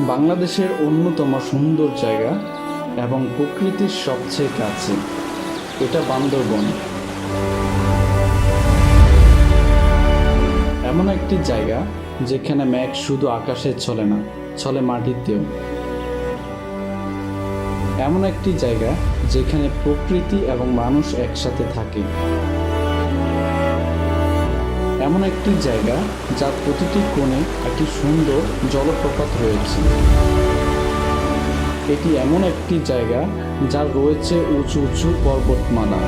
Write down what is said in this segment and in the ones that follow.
বাংলাদেশের অন্যতম সুন্দর জায়গা এবং প্রকৃতির সবচেয়ে কাছে, এটা বান্দরবন। এমন একটি জায়গা যেখানে মেঘ শুধু আকাশে চলে না, চলে মাটিতেও। এমন একটি জায়গা যেখানে প্রকৃতি এবং মানুষ একসাথে থাকে। এমন একটি জায়গা যার প্রতিটি কোণে একটি সুন্দর জলপ্রপাত রয়েছে। এটি এমন একটি জায়গা যার রয়েছে উঁচু উঁচু পর্বতমালা,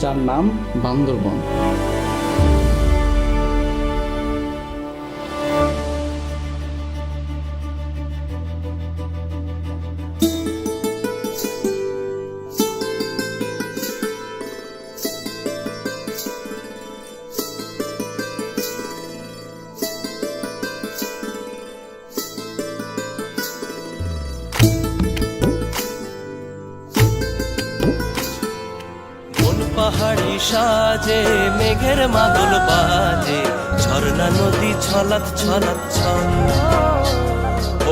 যার নাম বান্দরবন। পাহাড়ি সাজে মেঘের মাদল বাজে, ঝর্ণা নদী ছলাৎ ছলাৎ ছল।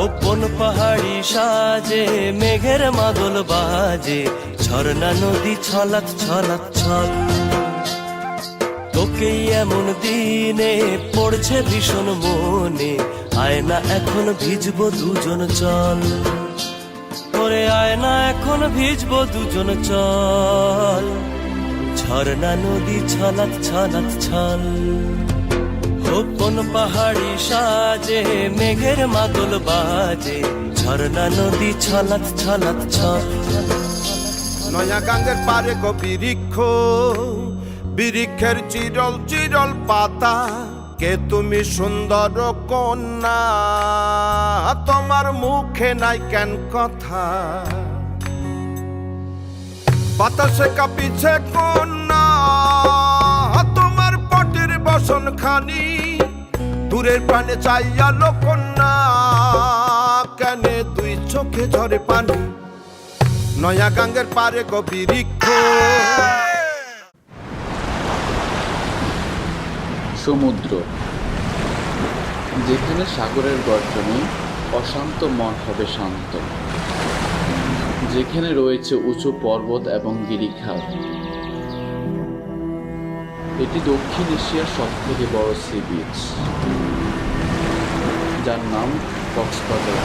ওপন পাহাড়ি সাজে মেঘের মাদল বাজে, ঝর্ণা নদী ছলাৎ ছলাৎ ছল। তোকেই এমন দিনে পড়ছে ভীষণ মনে, আয় না এখন ভিজবো দুজন চল। ওরে আয় না এখন ভিজবো দুজন চল। ঝর্ণা নদী ছলাৎ ছলাৎ ছল। ওপন পাহাড়ি সাজে মেঘের মাদল বাজে, ঝর্ণা নদী ছলাৎ ছলাৎ ছল। নয়া গাঙ্গের পারে গো বৃক্ষ, বৃক্ষের চিরল চিরল পাতা। কে তুমি সুন্দর কন্যা, তোমার মুখে নাই কেন কথা? বাতাসে কাঁপিছে কন্যা, তোমার পটের বসন খানি। দূরের প্রাণে চাইয়ালো কন্যা, কেনে দুই চোখে ঝরে পানি। নয়া গাঙ্গের পারে গো বৃক্ষ। সমুদ্র, যেখানে সাগরের গর্জনে অশান্ত মন হবে শান্ত, যেখানে রয়েছে উঁচু পর্বত এবং গিরিখাত। এটি দক্ষিণ এশিয়ার সবথেকে বড় সি বিচ, যার নাম কক্সবাজার।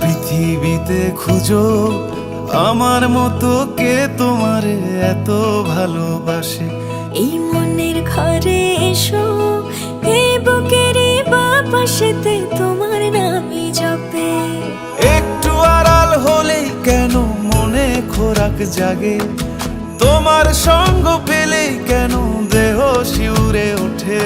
পৃথিবীতে খুঁজো আমার মতো কে তোমারে এত ভালোবাসে। এই মনের ঘরে এসো, এই বুকের বাপাশেতে তোমার নামই জপে। একটু আড়াল হলেই কেন মনে খোরাক জাগে, তোমার সঙ্গ পেলেই কেন দেহ শিউরে ওঠে।